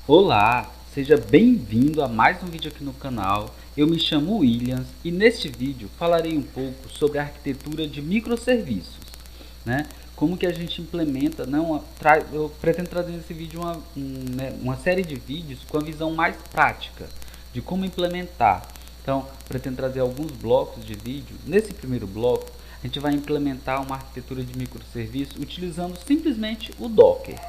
Olá, seja bem-vindo a mais um vídeo aqui no canal. Eu me chamo Williams e neste vídeo falarei um pouco sobre a arquitetura de microserviços, né? Como que a gente implementa, eu pretendo trazer nesse vídeo uma série de vídeos com a visão mais prática de como implementar. Então, pretendo trazer alguns blocos de vídeo. Nesse primeiro bloco, a gente vai implementar uma arquitetura de microserviços utilizando simplesmente o Docker.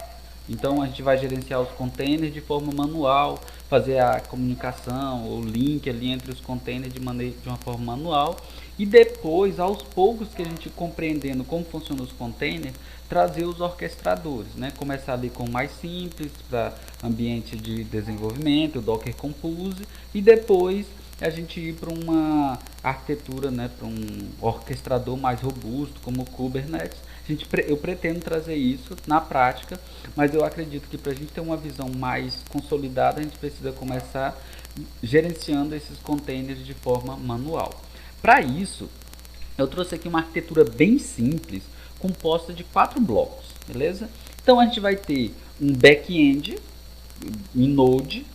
Então a gente vai gerenciar os containers de forma manual, fazer a comunicação, o link ali entre os containers de uma forma manual e depois, aos poucos que a gente compreendendo como funcionam os containers, trazer os orquestradores, né? Começar ali com o mais simples para ambiente de desenvolvimento, o Docker Compose, e depois a gente ir para uma arquitetura, né, para um orquestrador mais robusto como o Kubernetes. Eu pretendo trazer isso na prática, mas eu acredito que para a gente ter uma visão mais consolidada, a gente precisa começar gerenciando esses containers de forma manual. Para isso, eu trouxe aqui uma arquitetura bem simples, composta de 4 blocos, beleza? Então a gente vai ter um back-end em Node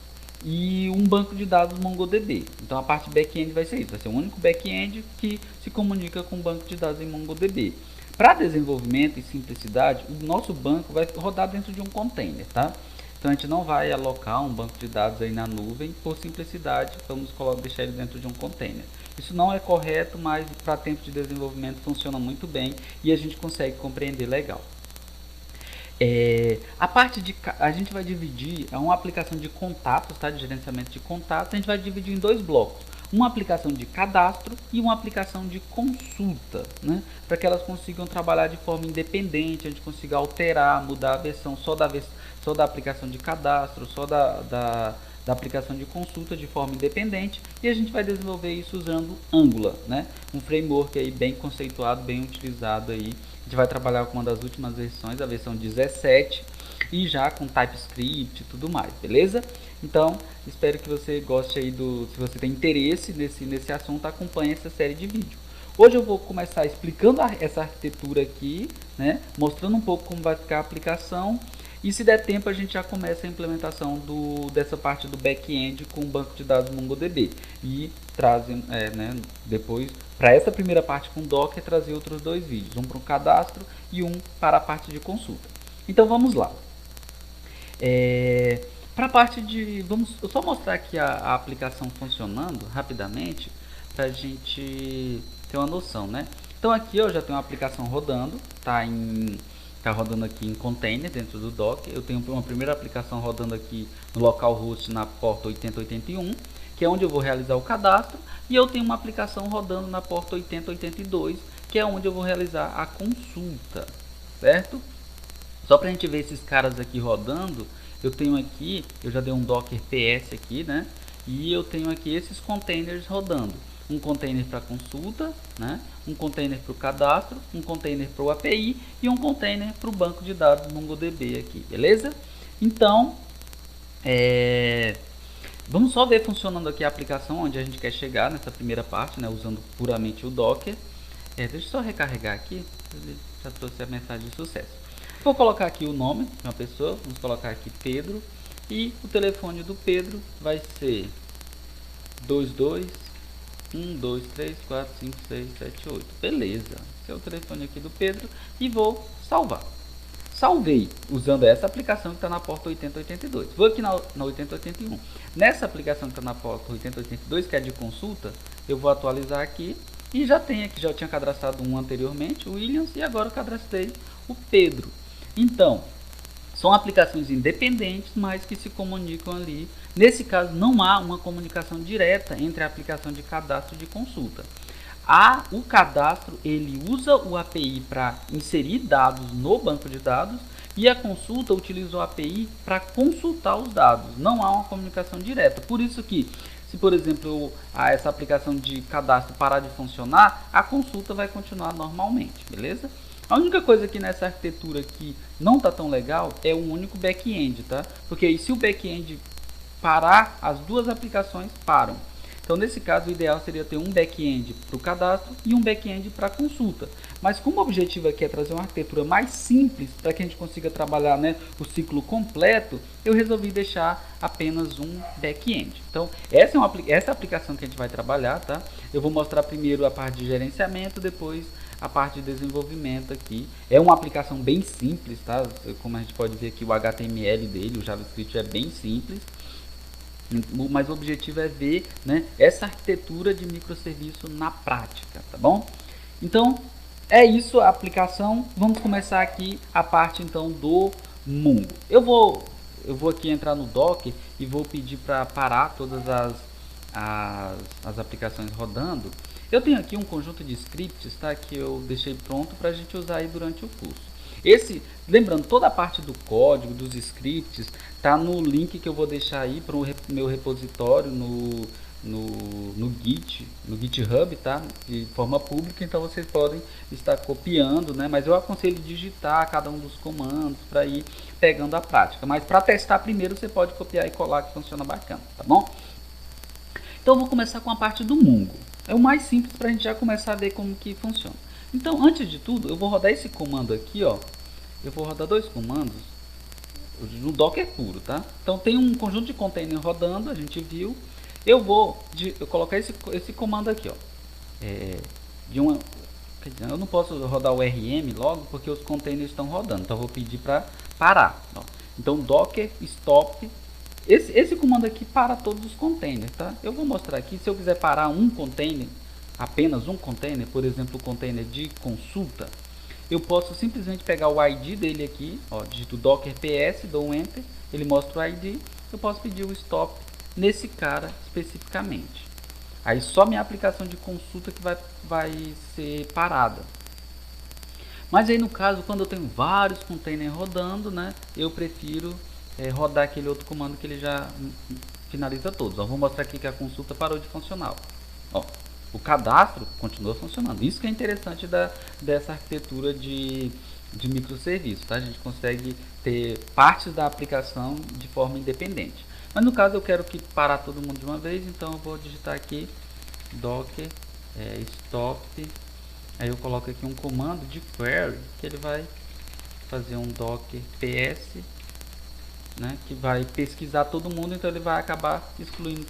e um banco de dados MongoDB. Então a parte back-end vai ser isso, vai ser um único back-end que se comunica com o banco de dados em MongoDB. Para desenvolvimento e simplicidade, o nosso banco vai rodar dentro de um container, tá? Então a gente não vai alocar um banco de dados aí na nuvem, por simplicidade, vamos deixar ele dentro de um container. Isso não é correto, mas para tempo de desenvolvimento funciona muito bem e a gente consegue compreender legal. A gente vai dividir uma aplicação de contatos, tá? De gerenciamento de contatos, a gente vai dividir em 2 blocos. Uma aplicação de cadastro e uma aplicação de consulta, né? Para que elas consigam trabalhar de forma independente, a gente consiga alterar, mudar a versão só da aplicação de cadastro, só da aplicação de consulta de forma independente, e a gente vai desenvolver isso usando Angular, né? Um framework aí bem conceituado, bem utilizado aí. A gente vai trabalhar com uma das últimas versões, a versão 17, e já com TypeScript e tudo mais, beleza? Então, espero que você goste aí se você tem interesse nesse assunto, acompanhe essa série de vídeos. Hoje eu vou começar explicando essa arquitetura aqui, né? Mostrando um pouco como vai ficar a aplicação. E se der tempo a gente já começa a implementação dessa parte do back-end com o banco de dados MongoDB. E trazem, né, depois, para essa primeira parte com Docker, trazer outros 2 vídeos. Um para o cadastro e um para a parte de consulta. Então vamos lá. Para a parte de... eu só mostrar aqui a aplicação funcionando rapidamente, para a gente ter uma noção, né? Então aqui eu já tenho uma aplicação rodando, tá rodando aqui em container dentro do Docker. Eu tenho uma primeira aplicação rodando aqui no localhost na porta 8081, que é onde eu vou realizar o cadastro, e eu tenho uma aplicação rodando na porta 8082, que é onde eu vou realizar a consulta, certo? Só para a gente ver esses caras aqui rodando, eu tenho aqui, eu já dei um Docker PS aqui, né? E eu tenho aqui esses containers rodando. Um container para consulta, né? Um container para o cadastro, um container para o API e um container para o banco de dados MongoDB aqui, beleza? Então, vamos só ver funcionando aqui a aplicação onde a gente quer chegar nessa primeira parte, né? Usando puramente o Docker. Deixa eu só recarregar aqui, já trouxe a mensagem de sucesso. Vou colocar aqui o nome de uma pessoa, vamos colocar aqui Pedro, e o telefone do Pedro vai ser 22 1, 2, 3, 4, 5, 6, 7, 8. Beleza. Esse é o telefone aqui do Pedro. E vou salvar. Salvei usando essa aplicação que está na porta 8082. Vou aqui na 8081. Nessa aplicação que está na porta 8082, que é de consulta, eu vou atualizar aqui. E já tem aqui, já tinha cadastrado um anteriormente, o Williams, e agora eu cadastrei o Pedro. Então, são aplicações independentes, mas que se comunicam ali. Nesse caso, não há uma comunicação direta entre a aplicação de cadastro e de consulta. O cadastro, ele usa o API para inserir dados no banco de dados, e a consulta utiliza o API para consultar os dados. Não há uma comunicação direta. Por isso que, se por exemplo essa aplicação de cadastro parar de funcionar, a consulta vai continuar normalmente, beleza? A única coisa aqui nessa arquitetura que não tá tão legal é um único back-end, tá? Porque aí, se o back-end parar, as duas aplicações param. Então, nesse caso, o ideal seria ter um back-end para o cadastro e um back-end para a consulta. Mas como o objetivo aqui é trazer uma arquitetura mais simples para que a gente consiga trabalhar, né, o ciclo completo, eu resolvi deixar apenas um back-end. Então, essa é a aplicação que a gente vai trabalhar, tá? Eu vou mostrar primeiro a parte de gerenciamento, depois a parte de desenvolvimento aqui. É uma aplicação bem simples, tá? Como a gente pode ver aqui, o HTML dele, o JavaScript é bem simples. Mas o objetivo é ver, né, essa arquitetura de microserviço na prática, tá bom? Então, é isso a aplicação. Vamos começar aqui a parte então do Mongo. Eu vou aqui entrar no Docker e vou pedir para parar todas as aplicações rodando. Eu tenho aqui um conjunto de scripts, tá, que eu deixei pronto para a gente usar aí durante o curso. Lembrando, toda a parte do código, dos scripts, tá no link que eu vou deixar aí para o meu repositório no GitHub, tá? De forma pública, então vocês podem estar copiando, né? Mas eu aconselho digitar cada um dos comandos para ir pegando a prática. Mas para testar primeiro você pode copiar e colar, que funciona bacana, tá bom? Então eu vou começar com a parte do Mongo. É o mais simples para a gente já começar a ver como que funciona. Então, antes de tudo, eu vou rodar esse comando aqui, ó. Eu vou rodar dois comandos no Docker puro, tá? Então tem um conjunto de container rodando, a gente viu. Eu vou colocar esse comando aqui, ó. Quer dizer, eu não posso rodar o RM logo porque os containers estão rodando, então eu vou pedir para parar. Ó. Então docker stop. Esse comando aqui para todos os containers, tá? Eu vou mostrar aqui, se eu quiser parar um container, apenas um container, por exemplo, o container de consulta, eu posso simplesmente pegar o ID dele aqui, ó, digito docker ps, dou um enter, ele mostra o ID, eu posso pedir o stop nesse cara especificamente. Aí só minha aplicação de consulta que vai ser parada. Mas aí no caso, quando eu tenho vários containers rodando, né, eu prefiro rodar aquele outro comando que ele já finaliza todos. Ó, vou mostrar aqui que a consulta parou de funcionar. Ó, o cadastro continua funcionando. Isso que é interessante dessa arquitetura de microserviços, tá? A gente consegue ter partes da aplicação de forma independente. Mas no caso eu quero que parar todo mundo de uma vez, então eu vou digitar aqui docker stop. Aí eu coloco aqui um comando de query que ele vai fazer um docker ps, né, que vai pesquisar todo mundo, então ele vai acabar excluindo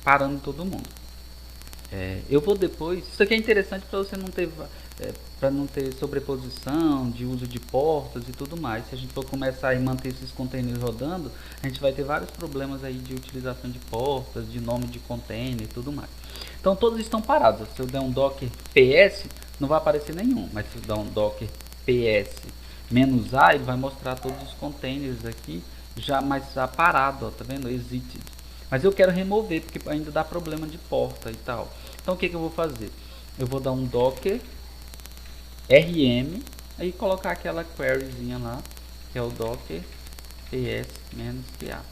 parando todo mundo. Eu vou depois, isso aqui é interessante para você não ter sobreposição de uso de portas e tudo mais. Se a gente for começar a manter esses containers rodando, a gente vai ter vários problemas aí de utilização de portas, de nome de container e tudo mais. Então todos estão parados. Se eu der um docker ps, não vai aparecer nenhum, mas se eu der um docker ps -a, ele vai mostrar todos os containers aqui, mas já parado, ó, tá vendo? Exited. Mas eu quero remover, porque ainda dá problema de porta e tal. Então o que eu vou fazer? Eu vou dar um docker rm, aí colocar aquela queryzinha lá, que é o docker ps-pa.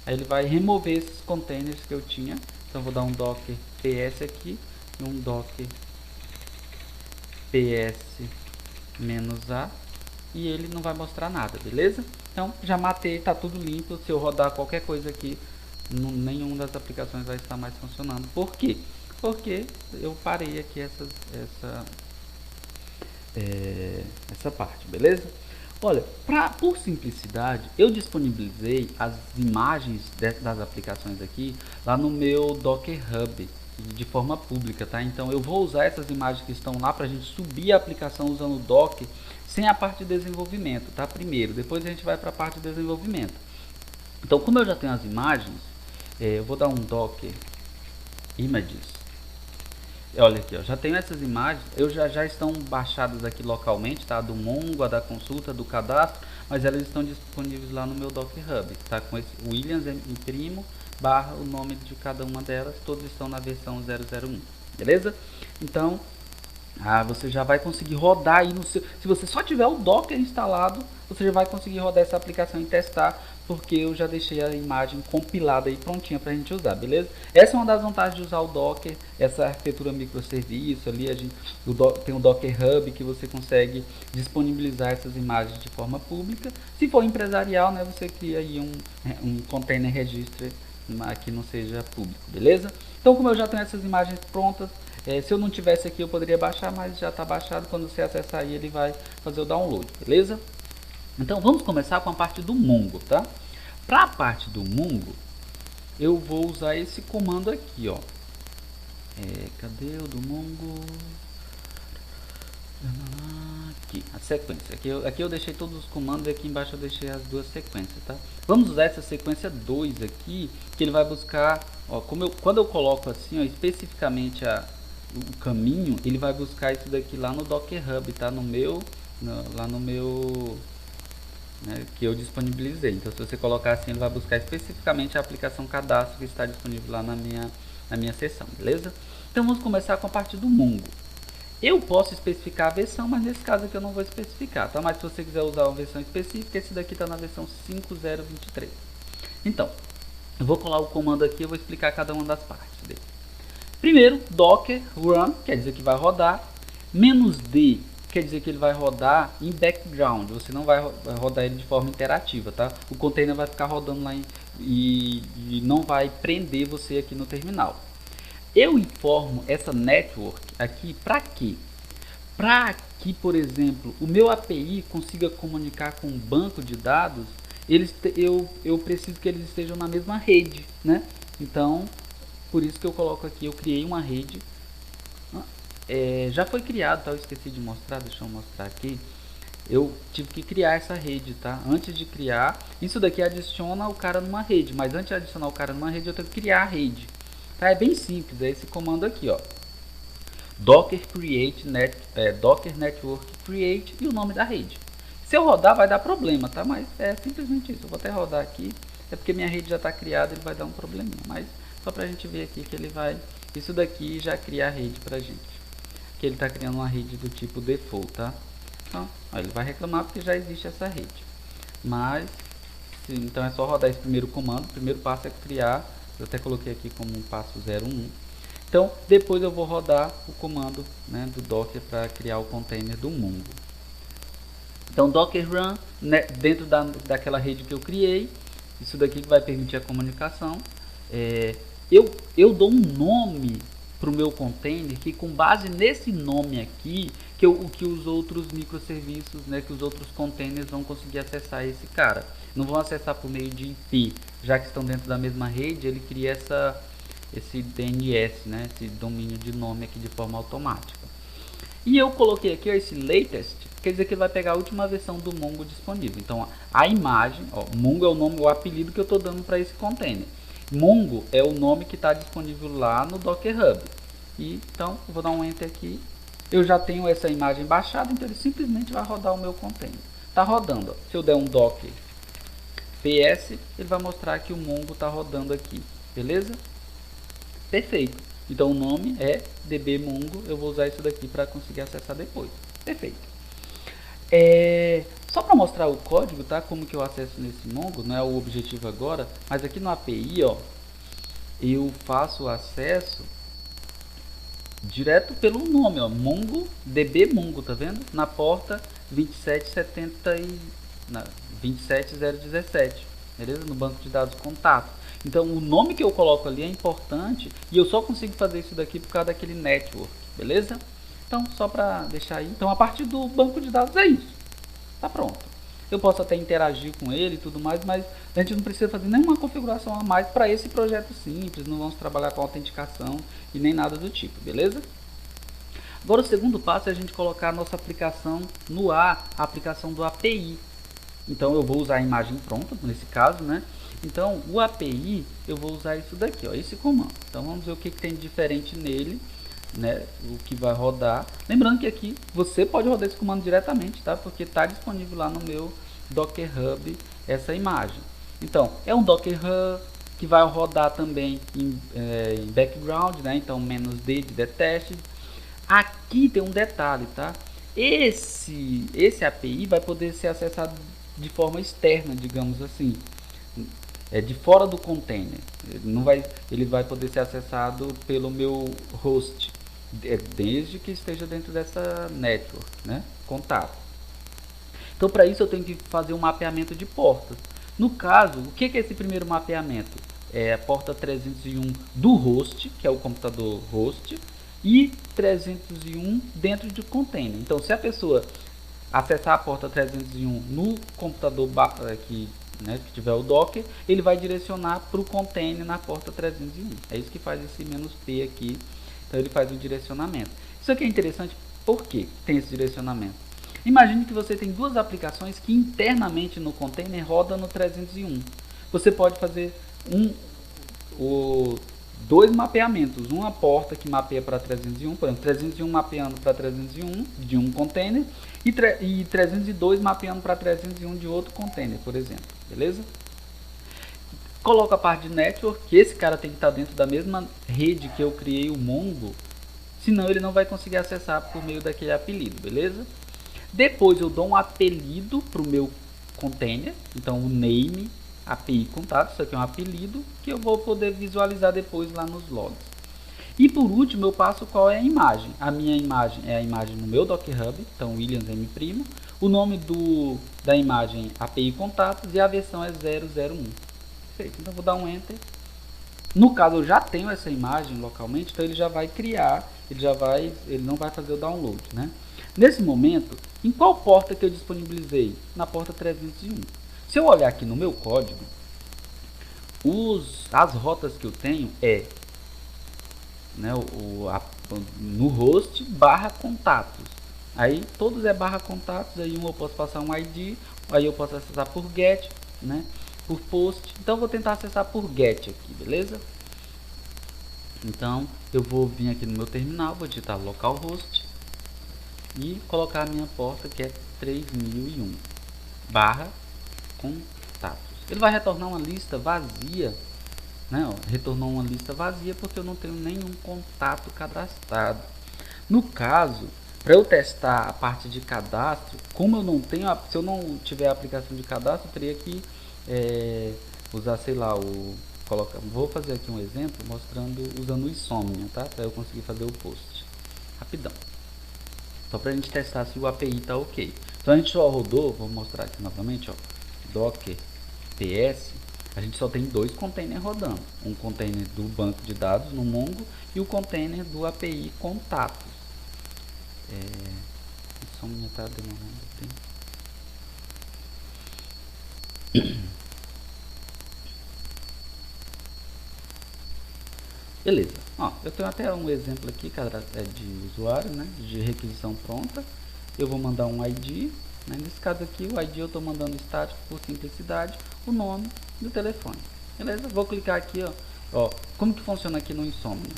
Aí ele vai remover esses containers que eu tinha. Então eu vou dar um docker ps aqui e um docker ps-a, e ele não vai mostrar nada, beleza? Então já matei, tá tudo limpo. Se eu rodar qualquer coisa aqui, nenhuma das aplicações vai estar mais funcionando. Por quê? Porque eu parei aqui essa parte, beleza? Olha, por simplicidade, eu disponibilizei as imagens das aplicações aqui lá no meu Docker Hub de forma pública, tá? Então eu vou usar essas imagens que estão lá para a gente subir a aplicação usando o Docker sem a parte de desenvolvimento, tá? Primeiro, depois a gente vai para a parte de desenvolvimento. Então, como eu já tenho as imagens, eu vou dar um Docker Images. Olha aqui, ó, já tenho essas imagens, já estão baixadas aqui localmente, tá? Do Mongo, a da consulta, do cadastro, mas elas estão disponíveis lá no meu Docker Hub, tá? Com esse Williams imprimo barra o nome de cada uma delas, todas estão na versão 001, beleza? Então, você já vai conseguir rodar aí no seu... Se você só tiver o Docker instalado, você já vai conseguir rodar essa aplicação e testar, porque eu já deixei a imagem compilada aí prontinha para a gente usar, beleza? Essa é uma das vantagens de usar o Docker, essa arquitetura microserviço ali, tem o Docker Hub que você consegue disponibilizar essas imagens de forma pública. Se for empresarial, né, você cria aí um container registry aqui não seja público, beleza? Então, como eu já tenho essas imagens prontas, se eu não tivesse aqui eu poderia baixar, mas já está baixado. Quando você acessar aí ele vai fazer o download, beleza? Então vamos começar com a parte do Mongo, tá? Para a parte do Mongo, eu vou usar esse comando aqui, ó. Cadê o do Mongo? Aqui, a sequência. Aqui eu deixei todos os comandos e aqui embaixo eu deixei as duas sequências, tá? Vamos usar essa sequência 2 aqui, que ele vai buscar, ó, quando eu coloco assim, ó, especificamente o caminho, ele vai buscar isso daqui lá no Docker Hub, tá? Lá no meu, né, que eu disponibilizei. Então se você colocar assim, ele vai buscar especificamente a aplicação cadastro que está disponível lá na minha seção, beleza? Então vamos começar com a parte do Mongo. Eu posso especificar a versão, mas nesse caso aqui eu não vou especificar, tá? Mas se você quiser usar uma versão específica, esse daqui está na versão 5.0.23. Então, eu vou colar o comando aqui, eu vou explicar cada uma das partes dele. Primeiro, docker run, quer dizer que vai rodar. "-d", quer dizer que ele vai rodar em background, você não vai rodar ele de forma interativa, tá? O container vai ficar rodando lá e não vai prender você aqui no terminal. Eu informo essa network aqui para quê? Para que, por exemplo, o meu API consiga comunicar com um banco de dados, eu preciso que eles estejam na mesma rede, né? Então, por isso que eu coloco aqui, eu criei uma rede. Já foi criado, tá? Eu esqueci de mostrar, deixa eu mostrar aqui. Eu tive que criar essa rede, tá? Antes de criar, isso daqui adiciona o cara numa rede, mas antes de adicionar o cara numa rede, eu tenho que criar a rede. Tá? É bem simples, é esse comando aqui, ó. Docker network create e o nome da rede. Se eu rodar vai dar problema, tá? Mas é simplesmente isso. Eu vou até rodar aqui, é porque minha rede já está criada, ele vai dar um probleminha. Mas só pra gente ver aqui que ele vai, isso daqui já cria a rede pra gente. Que ele está criando uma rede do tipo default, tá? Então, ó, ele vai reclamar porque já existe essa rede. Mas, então é só rodar esse primeiro comando. O primeiro passo é criar. Eu até coloquei aqui como um passo 01. Então, depois eu vou rodar o comando, né, do Docker para criar o container do Mongo. Então, Docker Run, né, dentro daquela rede que eu criei. Isso daqui que vai permitir a comunicação. Eu dou um nome para o meu container que, com base nesse nome aqui, que os outros microserviços, né, que os outros containers vão conseguir acessar esse cara. Não vão acessar por meio de IP, já que estão dentro da mesma rede, ele cria esse DNS, né, esse domínio de nome aqui de forma automática. E eu coloquei aqui, ó, esse latest, quer dizer que ele vai pegar a última versão do Mongo disponível. Então, a imagem, ó, Mongo é o nome, o apelido que eu estou dando para esse container. Mongo é o nome que está disponível lá no Docker Hub. Então, eu vou dar um enter aqui. Eu já tenho essa imagem baixada, então ele simplesmente vai rodar o meu container. Está rodando, ó. Se eu der um docker ps, ele vai mostrar que o Mongo está rodando aqui, beleza? Perfeito. Então o nome é dbmongo, eu vou usar isso daqui para conseguir acessar depois. Perfeito. Só para mostrar o código, tá? Como que eu acesso nesse Mongo, não é o objetivo agora, mas aqui no API, ó, eu faço o acesso direto pelo nome, ó, Mongo, dbmongo, tá vendo? Na porta 27017, beleza? No banco de dados contato. Então o nome que eu coloco ali é importante e eu só consigo fazer isso daqui por causa daquele network, beleza? Então só para deixar aí, então a partir do banco de dados é isso, tá pronto. Eu posso até interagir com ele e tudo mais, mas a gente não precisa fazer nenhuma configuração a mais para esse projeto simples, não vamos trabalhar com autenticação e nem nada do tipo, beleza? Agora o segundo passo é a gente colocar a nossa aplicação no ar, a aplicação do API. Então eu vou usar a imagem pronta, nesse caso, né? Então o API, eu vou usar isso daqui, ó, esse comando. Então vamos ver o que tem de diferente nele, né? O que vai rodar. Lembrando que aqui você pode rodar esse comando diretamente, tá? Porque está disponível lá no meu Docker Hub essa imagem. Então é um Docker Hub que vai rodar também em background, né? Então -d de detested. Aqui tem um detalhe, tá? Esse API vai poder ser acessado de forma externa, digamos assim, de fora do container. Ele vai poder ser acessado pelo meu host, desde que esteja dentro dessa network, né? Contato. Então, para isso eu tenho que fazer um mapeamento de portas. No caso, o que é esse primeiro mapeamento? é a porta 301 do host, que é o computador host, e 301 dentro de container. Então, se a pessoa acessar a porta 301 no computador que tiver o Docker, ele vai direcionar para o container na porta 301. É isso que faz esse "-p" aqui. Então ele faz o direcionamento. Isso aqui é interessante porque tem esse direcionamento. Imagine que você tem duas aplicações que internamente no container rodam no 301. Você pode fazer dois mapeamentos, uma porta que mapeia para 301, por exemplo, 301 mapeando para 301 de um container e 302 mapeando para 301 de outro container, por exemplo, beleza? Coloco a parte de network, que esse cara tem que estar dentro da mesma rede que eu criei o Mongo, senão ele não vai conseguir acessar por meio daquele apelido, beleza? Depois eu dou um apelido para o meu container, então o name API contato, isso aqui é um apelido que eu vou poder visualizar depois lá nos logs. E por último eu passo qual é a imagem. A minha imagem é a imagem no meu Docker Hub, então Williams M', o nome da imagem API contatos e a versão é 001. Perfeito, então vou dar um Enter. No caso eu já tenho essa imagem localmente, então ele já vai criar, ele não vai fazer o download, né? Nesse momento, em qual porta que eu disponibilizei? Na porta 301. Se eu olhar aqui no meu código, as rotas que eu tenho no host /contatos. Aí todos é /contatos, aí eu posso passar um ID, aí eu posso acessar por get, né? Por post. Então eu vou tentar acessar por get aqui, beleza? Então eu vou vir aqui no meu terminal, vou digitar localhost e colocar a minha porta que é 3001 /contatos. Ele vai retornar uma lista vazia, né? Retornou uma lista vazia porque eu não tenho nenhum contato cadastrado. No caso, para eu testar a parte de cadastro, como eu não tenho, se eu não tiver a aplicação de cadastro, eu teria que usar, sei lá, vou fazer aqui um exemplo mostrando usando o Insomnia, tá? Para eu conseguir fazer o post rapidão. Só para a gente testar se o API tá ok. Então a gente só rodou, vou mostrar aqui novamente, ó, Docker PS, a gente só tem dois containers rodando. Um container do banco de dados no Mongo e o container do API contatos. Insomnia tá demorando. Beleza, ó, eu tenho até um exemplo aqui de usuário, né, de requisição pronta. Eu vou mandar um ID, né, nesse caso aqui o ID eu estou mandando estático por simplicidade, o nome do telefone. Beleza, vou clicar aqui, ó, como que funciona aqui no Insomnia.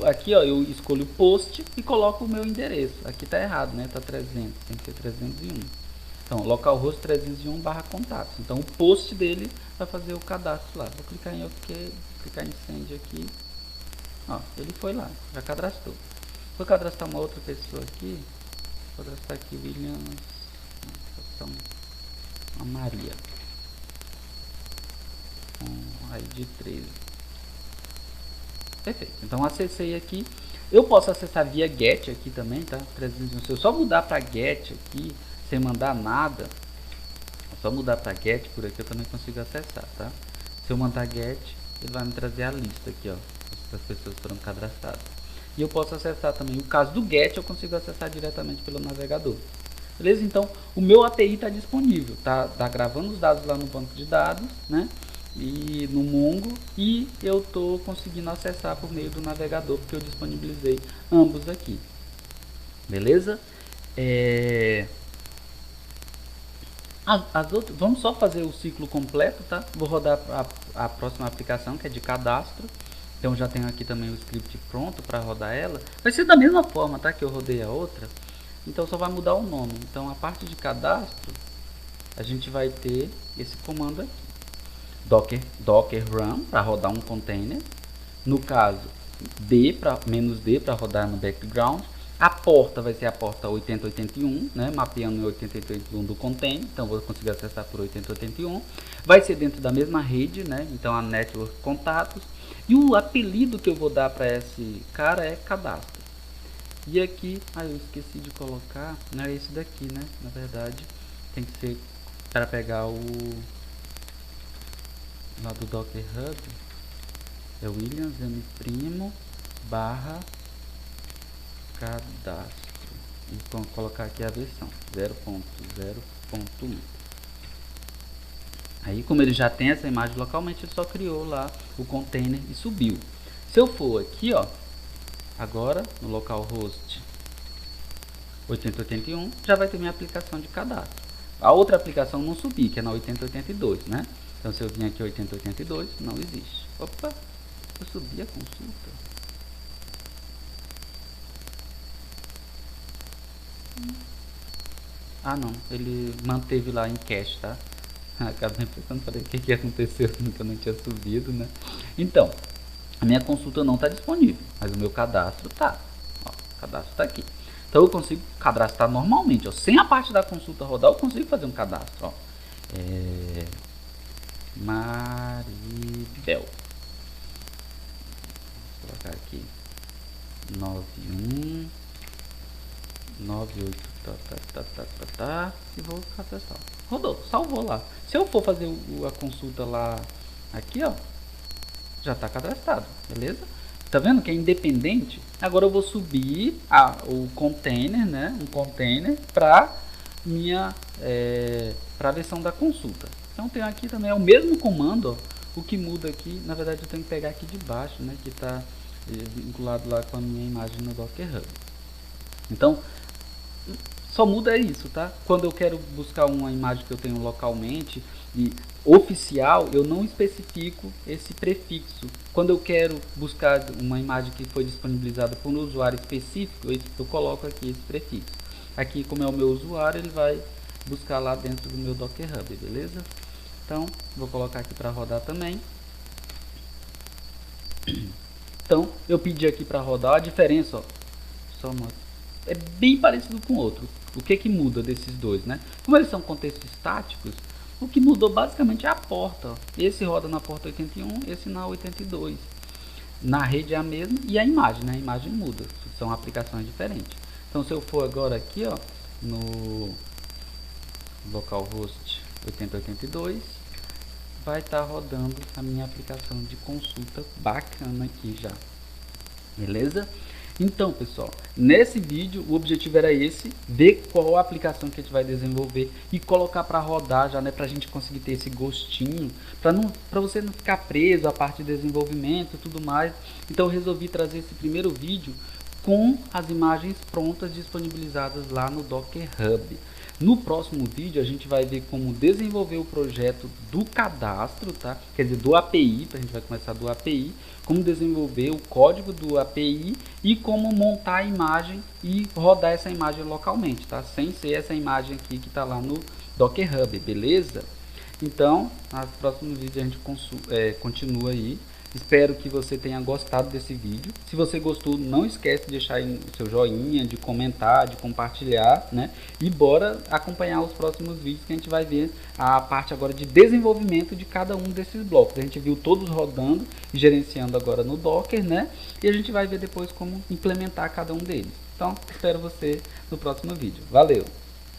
Aqui ó, eu escolho o post e coloco o meu endereço. Aqui tá errado, né, tá 300, tem que ser 301. Então, localhost 301 /contatos. Então, o post dele vai fazer o cadastro lá. Vou clicar em OK, clicar em Send aqui. Ó, ele foi lá, já cadastrou. Vou cadastrar uma outra pessoa aqui. Vou cadastrar aqui Williams. Uma Maria. Com ID 13. Perfeito. Então acessei aqui. Eu posso acessar via GET aqui também, tá? 301. Se eu só mudar para GET aqui, sem mandar nada, só mudar para GET por aqui eu também consigo acessar, tá? Se eu mandar GET, ele vai me trazer a lista aqui, ó. As pessoas foram cadastradas. E eu posso acessar também. O caso do GET eu consigo acessar diretamente pelo navegador. Beleza? Então o meu API está disponível. Tá gravando os dados lá no banco de dados, né? E no Mongo. E eu estou conseguindo acessar por meio do navegador, porque eu disponibilizei ambos aqui. Beleza? Vamos só fazer o ciclo completo, tá? Vou rodar a próxima aplicação, que é de cadastro. Então já tenho aqui também o script pronto para rodar ela. Vai ser da mesma forma, tá? Que eu rodei a outra. Então só vai mudar o nome. Então a parte de cadastro, a gente vai ter esse comando aqui. Docker run para rodar um container. No caso, -d para rodar no background. A porta vai ser a porta 8081, né, mapeando em 8081 do container, então vou conseguir acessar por 8081. Vai ser dentro da mesma rede, né, então a network contatos. E o apelido que eu vou dar para esse cara é cadastro. E aqui, eu esqueci de colocar, não é esse daqui, né, na verdade, tem que ser para pegar o lá do Docker Hub. é Williams M' barra cadastro. E vamos colocar aqui a versão 0.0.1. Aí, como ele já tem essa imagem localmente, ele só criou lá o container e subiu. Se eu for aqui, ó, agora no localhost 8081, já vai ter minha aplicação de cadastro. A outra aplicação não subi, que é na 8082, né? Então, se eu vim aqui 8082, não existe. Opa, eu subi a consulta. Ah, não, ele manteve lá em cache, tá? Acabei pensando, falei, o que aconteceu, que eu não tinha subido, né? Então, a minha consulta não está disponível, mas o meu cadastro tá. Ó, o cadastro está aqui. Então eu consigo cadastrar normalmente, ó, sem a parte da consulta rodar, eu consigo fazer um cadastro, ó. Maribel. Vou colocar aqui 91 98 e vou cadastrar. Rodou, salvou lá. Se eu for fazer a consulta lá, aqui, ó, já está cadastrado, beleza? Tá vendo que é independente? Agora eu vou subir o container, né? Um container para minha para a versão da consulta. Então tem aqui também é o mesmo comando, ó. O que muda aqui, na verdade eu tenho que pegar aqui de baixo, né? Que está vinculado lá com a minha imagem no Docker Hub. Então só muda isso, tá? Quando eu quero buscar uma imagem que eu tenho localmente e oficial, eu não especifico esse prefixo. Quando eu quero buscar uma imagem que foi disponibilizada por um usuário específico, eu coloco aqui esse prefixo. Aqui, como é o meu usuário, ele vai buscar lá dentro do meu Docker Hub, beleza? Então, vou colocar aqui para rodar também. Então, eu pedi aqui para rodar. A diferença, ó, só é bem parecido com o outro. O que muda desses dois, né? Como eles são contextos estáticos, o que mudou basicamente é a porta. Ó. Esse roda na porta 81, esse na 82. Na rede é a mesma e a imagem, né? A imagem muda, são aplicações diferentes. Então, se eu for agora aqui, ó, no localhost 8082, vai estar rodando a minha aplicação de consulta bacana aqui já. Beleza? Então, pessoal, nesse vídeo o objetivo era esse, ver qual a aplicação que a gente vai desenvolver e colocar para rodar já, né, para a gente conseguir ter esse gostinho, para você não ficar preso à parte de desenvolvimento e tudo mais. Então eu resolvi trazer esse primeiro vídeo com as imagens prontas disponibilizadas lá no Docker Hub. No próximo vídeo a gente vai ver como desenvolver o projeto do cadastro, tá? Quer dizer, do API, a gente vai começar do API, como desenvolver o código do API e como montar a imagem e rodar essa imagem localmente, tá? Sem ser essa imagem aqui que está lá no Docker Hub, beleza? Então, nos próximos vídeos a gente continua aí. Espero que você tenha gostado desse vídeo. Se você gostou, não esquece de deixar aí o seu joinha, de comentar, de compartilhar, né? E bora acompanhar os próximos vídeos que a gente vai ver a parte agora de desenvolvimento de cada um desses blocos. A gente viu todos rodando e gerenciando agora no Docker, né? E a gente vai ver depois como implementar cada um deles. Então, espero você no próximo vídeo. Valeu!